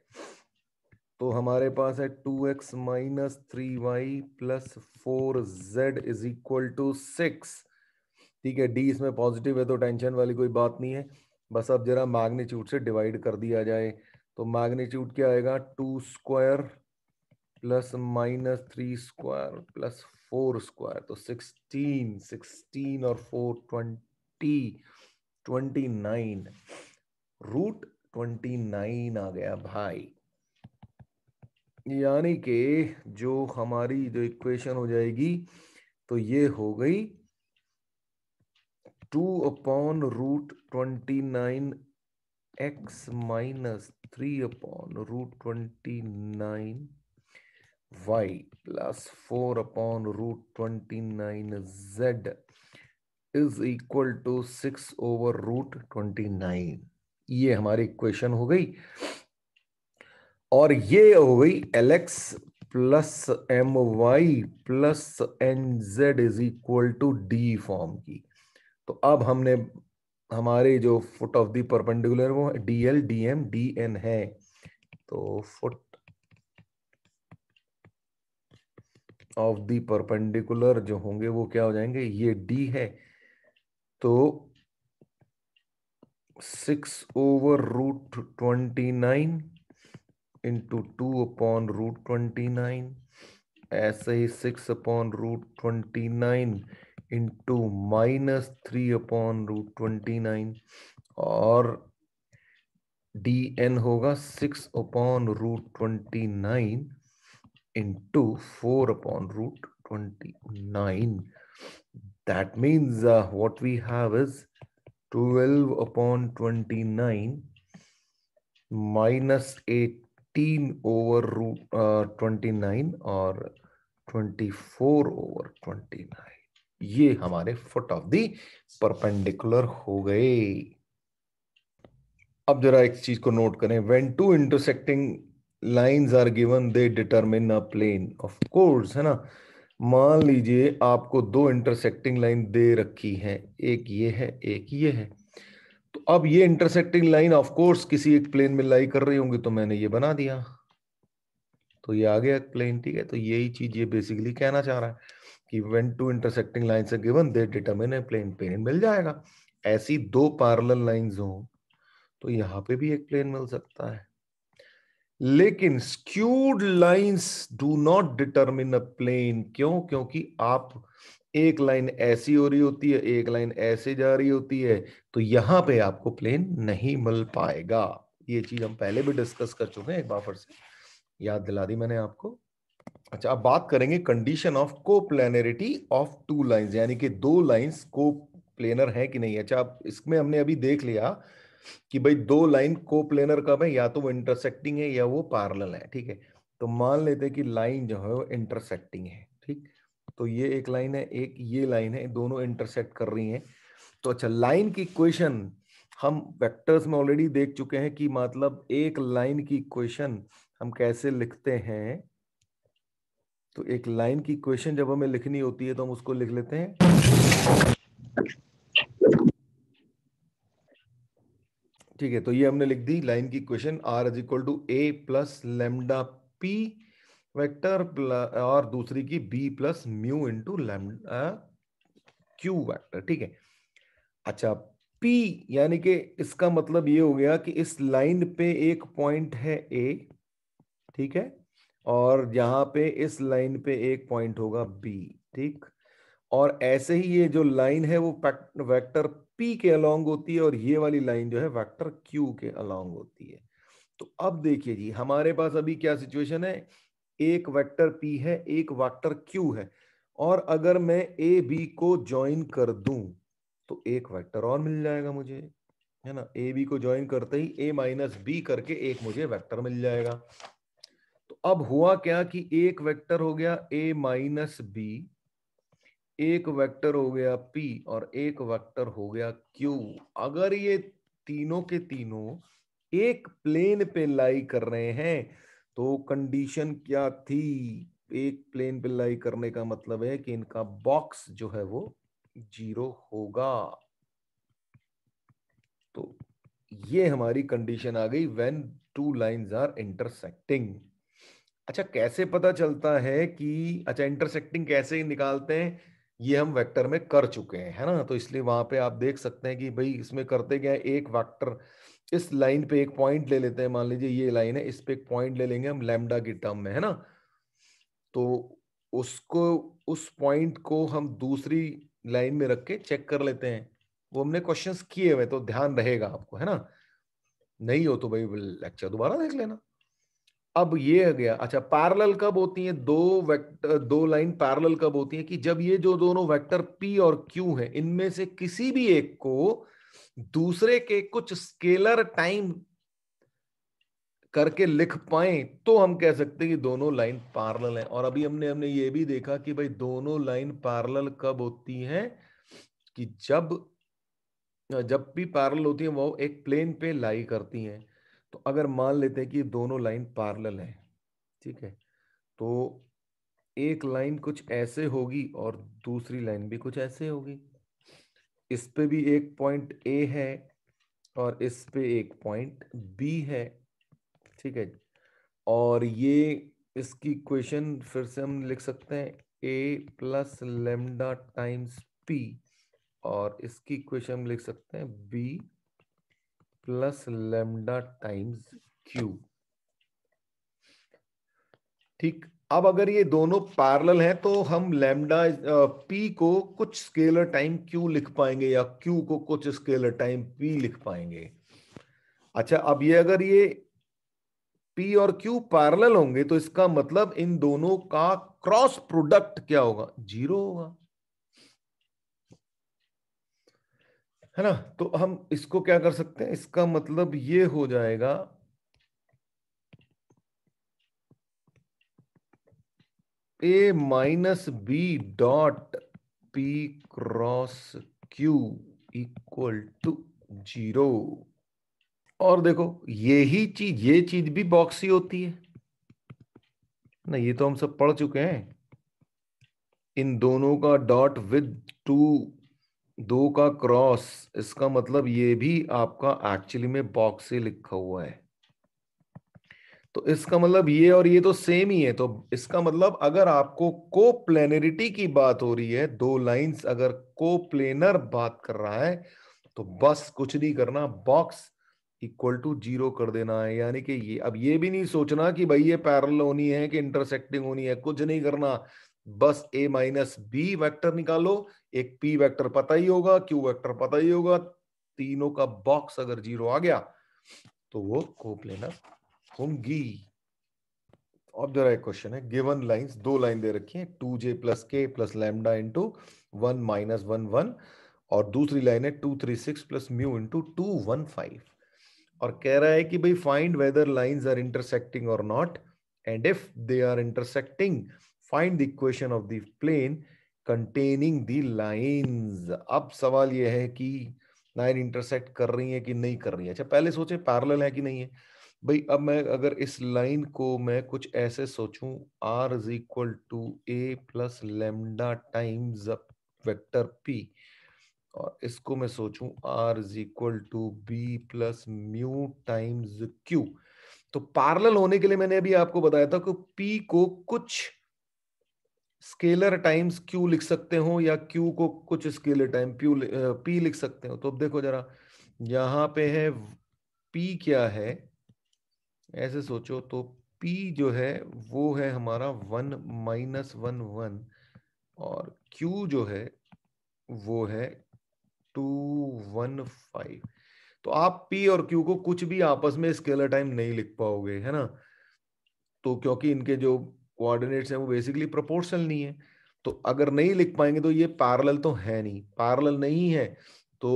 तो हमारे पास है 2x minus 3y plus 4z is equal to 6। ठीक है, D इसमें पॉजिटिव है तो टेंशन वाली कोई बात नहीं है। बस अब जरा मैग्नीट्यूड से डिवाइड कर दिया जाए। तो मैग्नीट्यूड क्या आएगा, 2 square plus -3 square plus 4 square, तो 16 और 4 20, 29 √29 आ गया भाई। यानी कि जो हमारी जो इक्वेशन हो जाएगी तो ये हो गई 2/√29 x minus 3/√29 y plus 4/√29 z is equal to 6/√29। ये हमारी इक्वेशन हो गई। और ये हो गई LX plus MY plus NZ is equal to D form की। तो अब हमने हमारे जो फुट ऑफ द परपेंडिकुलर वो DL DM DN है। तो फुट ऑफ द परपेंडिकुलर जो होंगे वो क्या हो जाएंगे, ये D है। तो 6/√29 इंटू 2/√29 ऐसे ही 6/√29 इंटू -3/√29 और dn होगा 6/√29 into 4/√29. That means what we have is 12/29 minus 18/√29 और 24/29. ये हमारे फुट ऑफ द परपेंडिकुलर हो गए. अब जरा एक चीज को नोट करें. When two intersecting lines are given they determine a plane. Of course, है ना. मान लीजिए आपको दो इंटरसेक्टिंग लाइन दे रखी है, एक ये है एक ये है. तो अब ये इंटरसेक्टिंग लाइन ऑफ कोर्स किसी एक प्लेन में लाई कर रही होंगी, तो मैंने ये बना दिया, तो ये आ गया प्लेन. ठीक है, तो यही चीज ये बेसिकली कहना चाह रहा है कि when two intersecting lines are given they determine a plane. Plane मिल जाएगा. ऐसी दो पैरेलल लाइंस हो तो यहां पे भी एक प्लेन मिल सकता है. लेकिन skewed lines do not determine a plane. क्यों? क्योंकि आप एक लाइन ऐसी हो रही होती है, एक लाइन ऐसे जा रही होती है, तो यहां पे आपको प्लेन नहीं मिल पाएगा. ये चीज हम पहले भी डिस्कस कर चुके हैं, एक बार फिर से याद दिला दी मैंने आपको. अच्छा, अब बात करेंगे condition of coplanarity of two lines, यानी कि दो लाइंस को प्लेनर है कि नहीं. अच्छा, अब इसमें हमने अभी देख लिया कि भाई दो लाइन कोप्लेनर कब है, या तो वो इंटरसेक्टिंग है या वो पैरेलल है. ठीक है, तो मान लेते हैं कि लाइन जो है वो इंटरसेक्टिंग है. ठीक, तो ये एक लाइन है, एक ये लाइन है, दोनों इंटरसेक्ट कर रही हैं. तो अच्छा, लाइन की इक्वेशन हम वेक्टर्स में ऑलरेडी देख चुके हैं कि मतलब एक लाइन की इक्वेशन हम कैसे लिखते हैं. तो एक लाइन की इक्वेशन जब हमें लिखनी होती है तो हम उसको लिख लेते हैं. ठीक है, तो ये हमने लिख दी लाइन की equation. R is equal to A plus lambda P vector और दूसरी की B plus mu into lambda Q vector. ठीक है. अच्छा, P यानी कि इसका मतलब ये हो गया कि इस लाइन पे एक पॉइंट है A. ठीक है, और यहां पे इस लाइन पे एक पॉइंट होगा B. ठीक, और ऐसे ही ये जो लाइन है वो वेक्टर P के अलोंग होती है और ये वाली लाइन जो है वेक्टर Q के अलोंग होती है. तो अब देखिए जी, हमारे पास अभी क्या सिचुएशन है. एक वेक्टर P है, एक वेक्टर Q है, और अगर मैं A B को ज्वाइन कर दूं तो एक वेक्टर और मिल जाएगा मुझे, है ना. A B को ज्वाइन करते ही A माइनस B करके एक मुझे वेक्टर मिल जाएगा. तो अब हुआ क्या कि एक वेक्टर हो गया A माइनस B, एक वेक्टर हो गया P और एक वेक्टर हो गया Q. अगर ये तीनों के तीनों एक प्लेन पे लाई कर रहे हैं तो कंडीशन क्या थी. एक प्लेन पे लाई करने का मतलब है कि इनका बॉक्स जो है वो 0 होगा. तो ये हमारी कंडीशन आ गई when two lines are intersecting. अच्छा, कैसे पता चलता है कि, अच्छा इंटरसेक्टिंग कैसे निकालते हैं, ये हम वेक्टर में कर चुके हैं, है ना. तो इसलिए वहां पे आप देख सकते हैं कि भाई इसमें करते क्या है, एक वेक्टर इस लाइन पे एक पॉइंट ले लेते हैं. मान लीजिए ये लाइन है, इस पे एक पॉइंट ले लेंगे हम लैम्डा की टर्म में, है ना. तो उसको, उस पॉइंट को हम दूसरी लाइन में रख के चेक कर लेते हैं. वो हमने क्वेश्चंस किए हुए, तो ध्यान रहेगा आपको, है ना. नहीं हो तो भाई लेक्चर दोबारा देख लेना. अब ये आ गया. अच्छा, पैरेलल कब होती हैं दो वेक्टर, दो लाइन पैरेलल कब होती हैं, कि जब ये जो दोनों वेक्टर P और Q हैं इनमें से किसी भी एक को दूसरे के कुछ स्केलर टाइम करके लिख पाए तो हम कह सकते हैं कि दोनों लाइन पैरेलल हैं. और अभी हमने हमने ये भी देखा कि भाई दोनों लाइन पैरेलल कब होती हैं, कि जब जब भी पैरेलल होती है वो एक प्लेन पे लाई करती हैं. तो अगर मान लेते हैं कि दोनों लाइन पैरेलल हैं, ठीक है, तो एक लाइन कुछ ऐसे होगी और दूसरी लाइन भी कुछ ऐसे होगी. इस पे भी एक पॉइंट A है और इस पे एक पॉइंट B है. ठीक है, और ये इसकी इक्वेशन फिर से हम लिख सकते हैं A plus lambda times P, और इसकी इक्वेशन हम लिख सकते हैं B plus lambda times Q. ठीक, अब अगर ये दोनों पैरेलल हैं तो हम लैम्डा पी को कुछ स्केलर टाइम क्यू लिख पाएंगे या क्यू को कुछ स्केलर टाइम पी लिख पाएंगे। अच्छा, अब ये अगर ये पी और क्यू पैरेलल होंगे तो इसका मतलब इन दोनों का क्रॉस प्रोडक्ट क्या होगा? जीरो होगा, है ना। तो हम इसको क्या कर सकते हैं, इसका मतलब ये हो जाएगा A minus B dot P cross Q equal to zero. और देखो ये चीज भी बॉक्सी होती है ना, ये तो हम सब पढ़ चुके हैं। इन दोनों का डॉट विद टू, दो का क्रॉस, इसका मतलब ये भी आपका एक्चुअली में बॉक्स से लिखा हुआ है। तो इसका मतलब ये और ये तो सेम ही है। तो इसका मतलब अगर आपको कोप्लेनरिटी की बात हो रही है, दो लाइंस अगर कोप्लेनर बात कर रहा है, तो बस कुछ नहीं करना, बॉक्स इक्वल टू जीरो कर देना है। यानी कि ये, अब ये भी नहीं सोचना कि भाई ये पैरेलल होनी है कि इंटरसेक्टिंग होनी है, कुछ नहीं करना। बस ए माइनस बी वेक्टर निकालो, एक पी वेक्टर पता ही होगा, क्यू वेक्टर पता ही होगा, तीनों का बॉक्स अगर जीरो आ गया तो वो कोप्लेनर होंगी। अब जरा एक क्वेश्चन है, गिवन लाइंस, दो लाइन दे रखी है, 2j प्लस के प्लस लैम्डा इंटू 1 - 1 1, और दूसरी लाइन है 236 प्लस म्यू इंटू 215, और कह रहा है कि भाई find whether lines are intersecting और not, and if they are intersecting find the equation of the plane containing the lines. अब सवाल यह है कि लाइन इंटरसेक्ट कर रही है कि नहीं कर रही है। अच्छा, पहले सोचे पैरेलल है कि नहीं है। भाई अब मैं अगर इस लाइन को मैं कुछ ऐसे सोचूं, r is equal to A plus lambda times vector p, और इसको मैं सोचूं r is equal to b plus mu times q, तो पैरेलल होने के लिए मैंने अभी आपको बताया था कि p को कुछ स्केलर टाइम्स q लिख सकते हो या q को कुछ स्केलर टाइम p लिख सकते हो। तो अब देखो जरा, यहां पे है p क्या है, ऐसे सोचो तो P जो है वो है हमारा 1 - 1 1, और Q जो है वो है 215। तो आप P और Q को कुछ भी आपस में स्केलर टाइम नहीं लिख पाओगे, है ना। तो क्योंकि इनके जो कोऑर्डिनेट्स हैं वो बेसिकली प्रोपोर्शनल नहीं है, तो अगर नहीं लिख पाएंगे तो ये पैरेलल तो है नहीं, पैरेलल नहीं है तो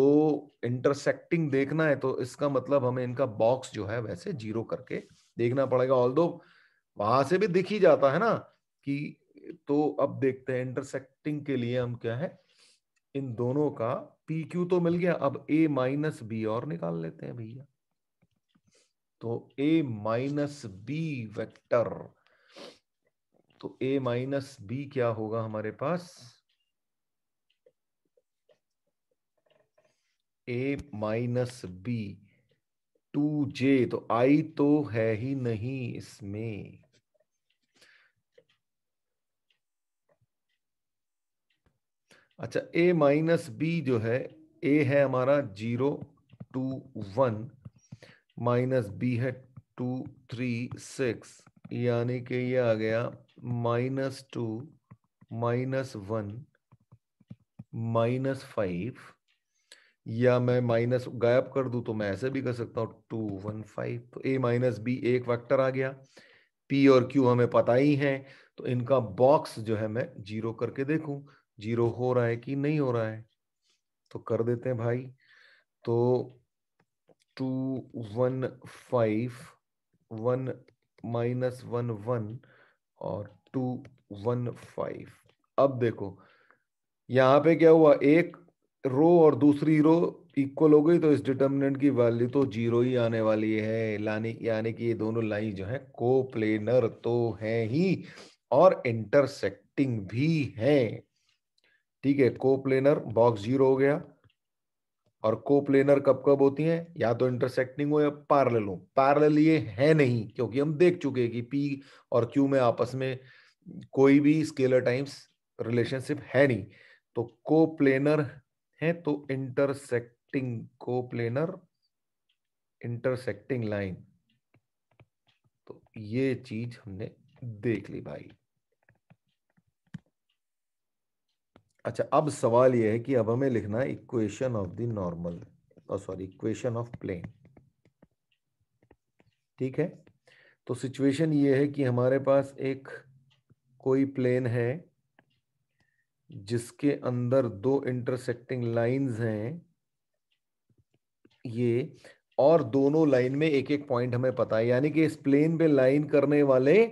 इंटरसेक्टिंग देखना है, तो इसका मतलब हमें इनका बॉक्स जो है वैसे जीरो करके देखना पड़ेगा। ऑल्दो वहां से भी दिख ही जाता है ना कि, तो अब देखते हैं इंटरसेक्टिंग के लिए हम क्या है, इन दोनों का पी क्यू तो मिल गया, अब ए माइनस बी और निकाल लेते हैं भैया। तो ए माइनस बी वेक्टर, तो ए माइनस बी क्या होगा हमारे पास, ए माइनस बी 2j, तो आई तो है ही नहीं इसमें। अच्छा, ए माइनस बी जो है, ए है हमारा 0 2 1, माइनस बी है 2 3 6, यानी कि ये आ गया -2 -1 -5, या मैं माइनस गायब कर दूं तो मैं ऐसे भी कर सकता हूं 215। तो ए माइनस बी एक वेक्टर आ गया, पी और क्यू हमें पता ही है, तो इनका बॉक्स जो है मैं जीरो करके देखूं, जीरो हो रहा है कि नहीं हो रहा है, तो कर देते हैं भाई। तो 215, 1 - 1 1 और 215। अब देखो यहां पे क्या हुआ, एक रो और दूसरी रो इक्वल हो गई, तो इस डिटर्मिनेंट की वैल्यू तो जीरो ही आने वाली है, यानी कि ये दोनों लाइन जो है कोप्लेनर तो है ही और इंटरसेक्टिंग भी है। ठीक है, कोप्लेनर बॉक्स जीरो हो गया, और कोप्लेनर कब कब होती हैं, या तो इंटरसेक्टिंग हो या पैरेलल हो। पैरेलल ये है नहीं क्योंकि हम देख चुके हैं कि पी और क्यू में आपस में कोई भी स्केलर टाइम्स रिलेशनशिप है नहीं। तो कोप्लेनर है तो इंटरसेक्टिंग, कोप्लेनर इंटरसेक्टिंग लाइन, तो ये चीज हमने देख ली भाई। अच्छा, अब सवाल यह है कि अब हमें लिखना है equation of the normal, sorry equation of plane. ठीक है, तो सिचुएशन ये है कि हमारे पास एक कोई प्लेन है जिसके अंदर दो इंटरसेक्टिंग लाइंस हैं ये, और दोनों लाइन में एक एक पॉइंट हमें पता है, यानी कि इस प्लेन पे लाइन करने वाले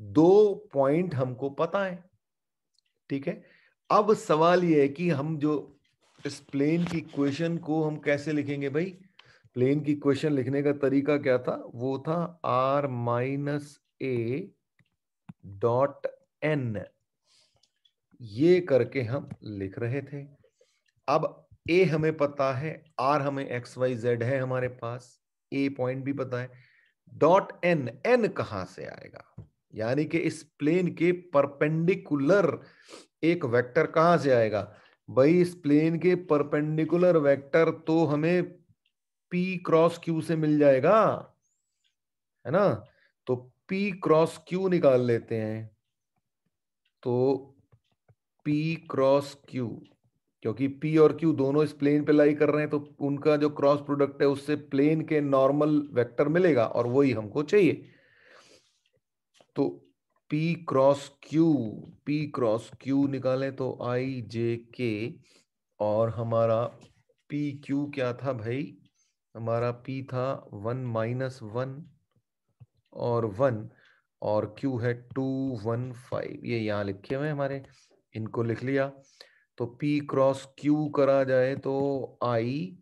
दो पॉइंट हमको पता है। ठीक है, अब सवाल ये है कि हम जो इस प्लेन की इक्वेशन को हम कैसे लिखेंगे भाई। प्लेन की इक्वेशन लिखने का तरीका क्या था, वो था r minus a dot n, ये करके हम लिख रहे थे। अब ए हमें पता है, आर हमें एक्स वाई जेड है हमारे पास, ए पॉइंट भी पता है, डॉट एन, एन कहां से आएगा, यानी कि इस प्लेन के परपेंडिकुलर एक वेक्टर कहां से आएगा भाई। इस प्लेन के परपेंडिकुलर वेक्टर तो हमें P क्रॉस Q से मिल जाएगा, है ना। तो P क्रॉस Q निकाल लेते हैं, तो P क्रॉस Q, क्योंकि P और Q दोनों इस प्लेन पे लाई कर रहे हैं, तो उनका जो क्रॉस प्रोडक्ट है उससे प्लेन के नॉर्मल वेक्टर मिलेगा, और वही हमको चाहिए। तो P cross Q, P cross Q निकालें तो I J K, और हमारा पी क्यू क्या था भाई, हमारा पी था 1 - 1 और 1, और क्यू है 215, ये यहां लिखे हुए हमारे, इनको लिख लिया। तो पी क्रॉस क्यू करा जाए तो आई,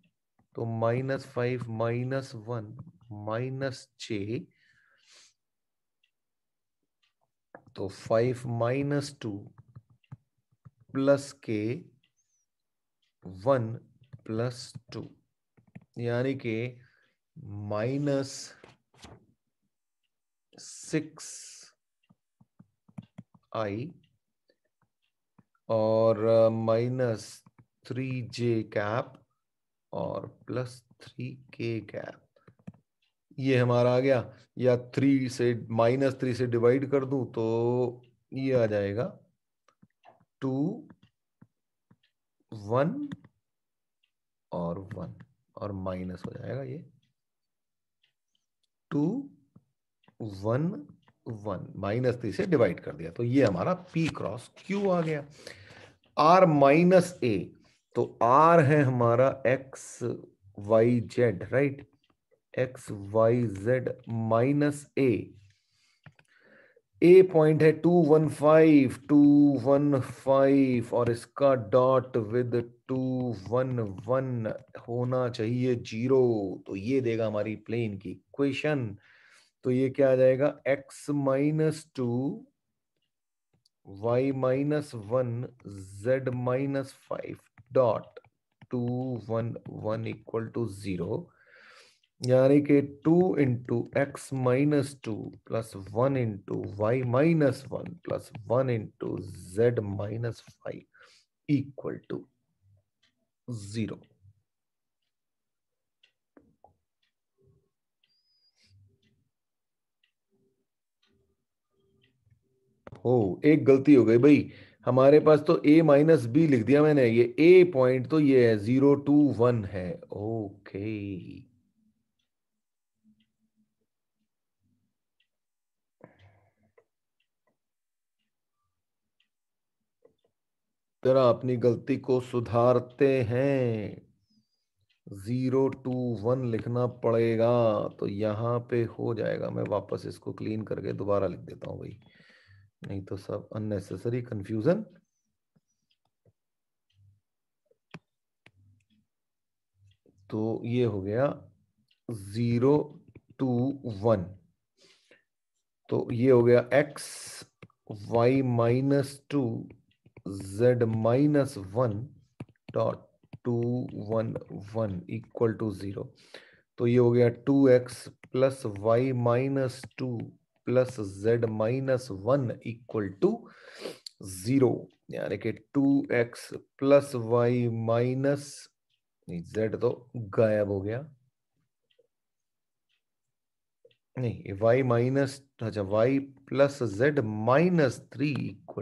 तो -5 - 1 -6, तो 5 - 2 प्लस के 1 + 2, यानी कि -6i और -3j कैप और +3k कैप, ये हमारा आ गया। या 3 से -3 से डिवाइड कर दूं तो ये आ जाएगा 2 1 और 1, और माइनस हो जाएगा ये 2 1 1, -3 से डिवाइड कर दिया, तो ये हमारा P क्रॉस Q आ गया। R माइनस ए, तो R है हमारा X Y Z, right, X Y Z minus A point है 215 और इसका डॉट विद 211 होना चाहिए 0, तो ये देगा हमारी प्लेन की इक्वेशन। तो ये क्या आ जाएगा, x - 2 y - 1 z - 5 डॉट 211 = 0, यानी कि 2 × x - 2 + 1 × y - 1 + 1 × z - 5 = 0। हो, एक गलती हो गई भाई, हमारे पास तो a - b लिख दिया मैंने, ये a पॉइंट तो ये है 0 2 1 है, ओके। जरा अपनी गलती को सुधारते हैं, 0 2 1 लिखना पड़ेगा, तो यहाँ पे हो जाएगा। मैं वापस इसको क्लीन करके दोबारा लिख देता हूँ भाई, नहीं तो सब अननेसेसरी कंफ्यूजन। तो ये हो गया 0 2 1, तो ये हो गया x y - 2 z - 1 डॉट 2 1 1 = 0। तो ये हो गया 2x + y - 2 + z - 1 = 0, यानी कि 2x + y माइनस, z तो गायब हो गया, नहीं y माइनस, अच्छा y + z - 3 =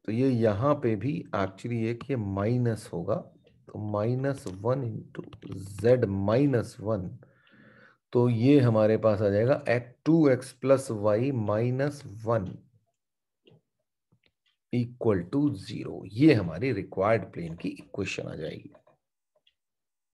तो ये यहाँ पे भी एक्चुअली एक ये माइनस होगा, तो -1 इंटू z-1, तो ये हमारे पास आ जाएगा 2x plus Y -1 equal to 0। ये हमारी रिक्वायर्ड प्लेन की इक्वेशन आ जाएगी।